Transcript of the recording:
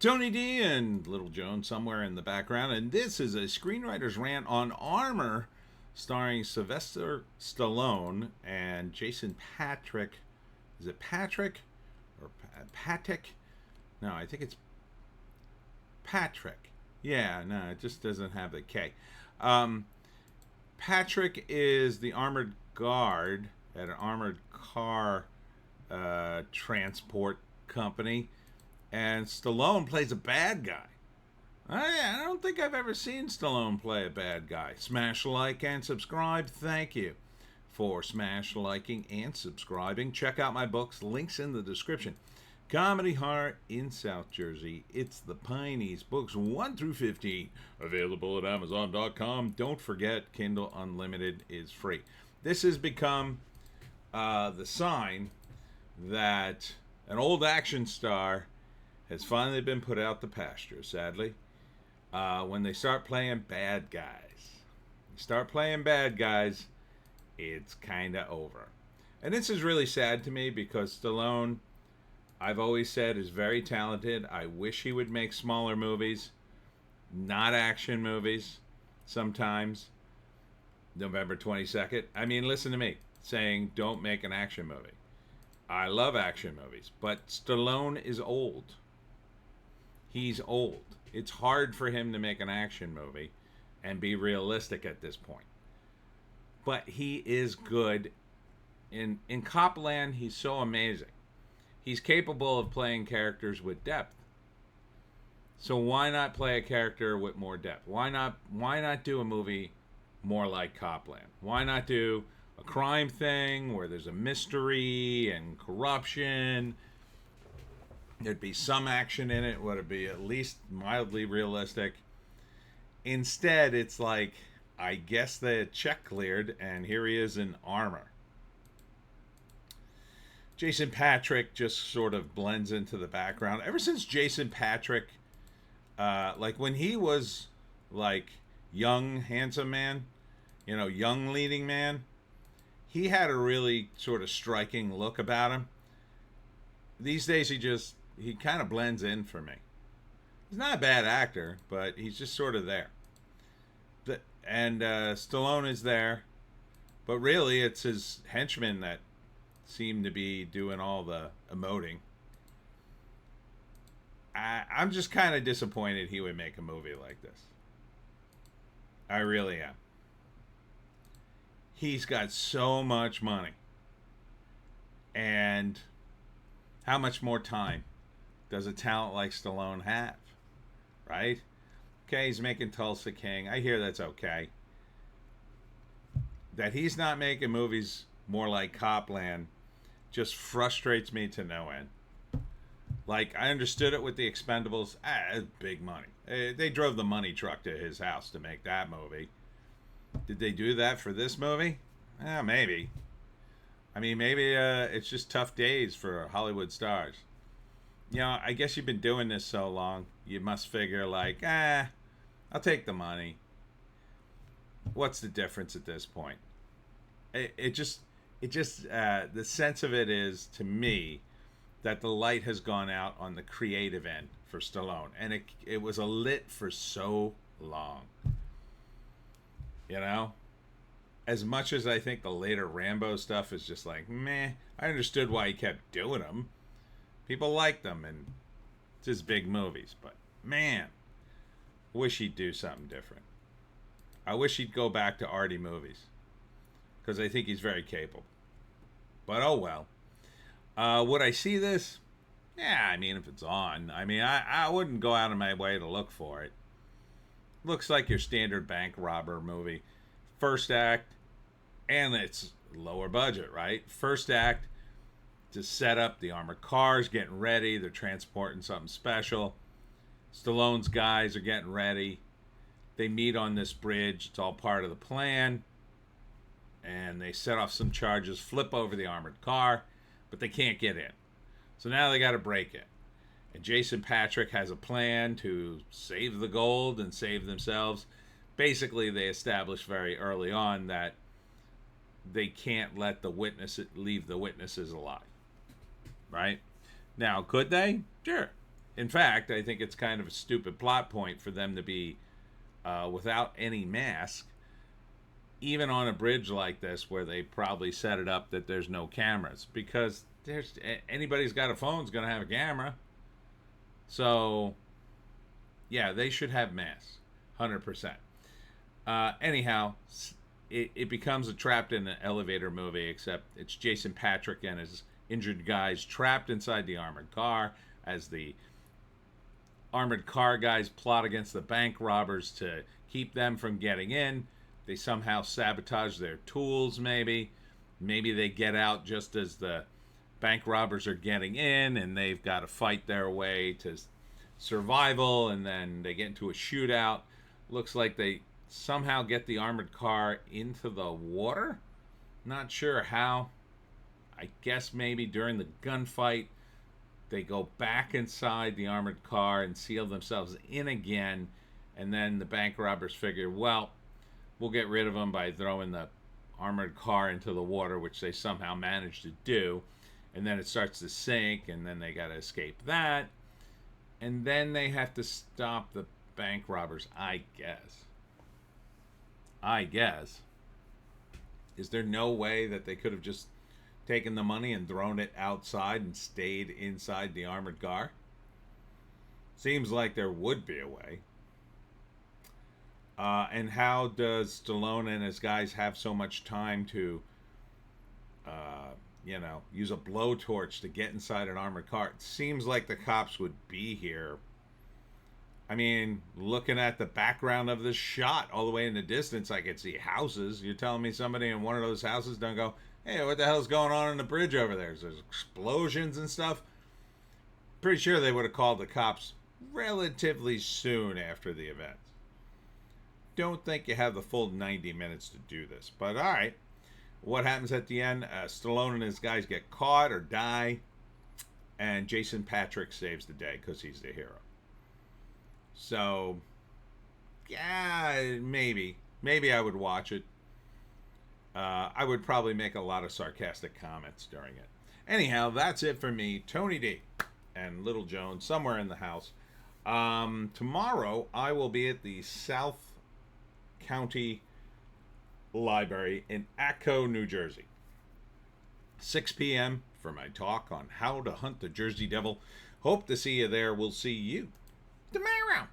Tony D and Little Joan somewhere in the background, and this is a screenwriter's rant on Armor, starring Sylvester Stallone and Jason Patric. Is it Patric or Patric? No, I think it's Patric. Yeah, no, it just doesn't have the K. Patric is the armored guard at an armored car transport company, and Stallone plays a bad guy. I don't think I've ever seen Stallone play a bad guy. Smash like and subscribe. Thank you for smash liking and subscribing. Check out my books. Links in the description. Comedy Heart in South Jersey. It's the Pineys. Books 1 through 15. Available at Amazon.com. Don't forget, Kindle Unlimited is free. This has become the sign that an old action star has finally been put out the pasture, sadly. When they start playing bad guys. It's kind of over. And this is really sad to me because Stallone, I've always said, is very talented. I wish he would make smaller movies, not action movies sometimes. November 22nd. I mean, listen to me saying don't make an action movie. I love action movies, but Stallone is old. He's old. It's hard for him to make an action movie and be realistic at this point. But he is good. In Copland, he's so amazing. He's capable of playing characters with depth. So why not play a character with more depth? Why not do a movie more like Copland? Why not do a crime thing where there's a mystery and corruption? There'd be some action in it. Would it be at least mildly realistic? Instead, it's like, I guess the check cleared, and here he is in armor. Jason Patric just sort of blends into the background. Ever since Jason Patric, like when he was like young, handsome man, young leading man, he had a really sort of striking look about him. These days, he kind of blends in for me. He's not a bad actor, but he's just sort of there. And Stallone is there, but really it's his henchmen that seem to be doing all the emoting. I'm just kind of disappointed he would make a movie like this. I really am. He's got so much money. And how much more time does a talent like Stallone have? Right? Okay, he's making Tulsa King. I hear that's okay. That he's not making movies more like Copland just frustrates me to no end. Like, I understood it with the Expendables. Big money. They drove the money truck to his house to make that movie. Did they do that for this movie? Maybe. I mean, maybe it's just tough days for Hollywood stars. I guess you've been doing this so long, you must figure like, I'll take the money. What's the difference at this point? It just the sense of it is, to me, that the light has gone out on the creative end for Stallone, and it was lit for so long. As much as I think the later Rambo stuff is just like meh, I understood why he kept doing them. People liked them, and it's his big movies. But man, I wish he'd do something different. I wish he'd go back to arty movies, because I think he's very capable. But oh well. Would I see this? Yeah, I mean, if it's on. I mean, I wouldn't go out of my way to look for it. Looks like your standard bank robber movie. First act, and it's lower budget, right? First act, to set up the armored cars, getting ready. They're transporting something special. Stallone's guys are getting ready. They meet on this bridge. It's all part of the plan. And they set off some charges, flip over the armored car, but they can't get in. So now they got to break it. And Jason Patric has a plan to save the gold and save themselves. Basically, they establish very early on that they can't let leave the witnesses alive. Right? Now, could they? Sure. In fact, I think it's kind of a stupid plot point for them to be without any mask, even on a bridge like this where they probably set it up that there's no cameras, because there's anybody's got a phone is going to have a camera. So yeah, they should have masks, 100%. Anyhow, it becomes a trapped in an elevator movie, except it's Jason Patric and his injured guys trapped inside the armored car as the armored car guys plot against the bank robbers to keep them from getting in. They somehow sabotage their tools, maybe. Maybe they get out just as the bank robbers are getting in, and they've got to fight their way to survival, and then they get into a shootout. Looks like they somehow get the armored car into the water. Not sure how. I guess maybe during the gunfight, they go back inside the armored car and seal themselves in again, and then the bank robbers figure, well, we'll get rid of them by throwing the armored car into the water, which they somehow managed to do. And then it starts to sink, and then they got to escape that. And then they have to stop the bank robbers, I guess. Is there no way that they could have just taken the money and thrown it outside and stayed inside the armored car? Seems like there would be a way. And how does Stallone and his guys have so much time to, use a blowtorch to get inside an armored car? It seems like the cops would be here. I mean, looking at the background of this shot all the way in the distance, I could see houses. You're telling me somebody in one of those houses don't go, hey, what the hell's going on in the bridge over there? There's explosions and stuff. Pretty sure they would have called the cops relatively soon after the event. Don't think you have the full 90 minutes to do this. But all right. What happens at the end? Stallone and his guys get caught or die. And Jason Patric saves the day because he's the hero. So, yeah, maybe. Maybe I would watch it. I would probably make a lot of sarcastic comments during it. Anyhow, that's it for me. Tony D and Little Jones somewhere in the house. Tomorrow, I will be at the South County Library in Atco, New Jersey. 6 p.m. for my talk on how to hunt the Jersey Devil. Hope to see you there. We'll see you tomorrow.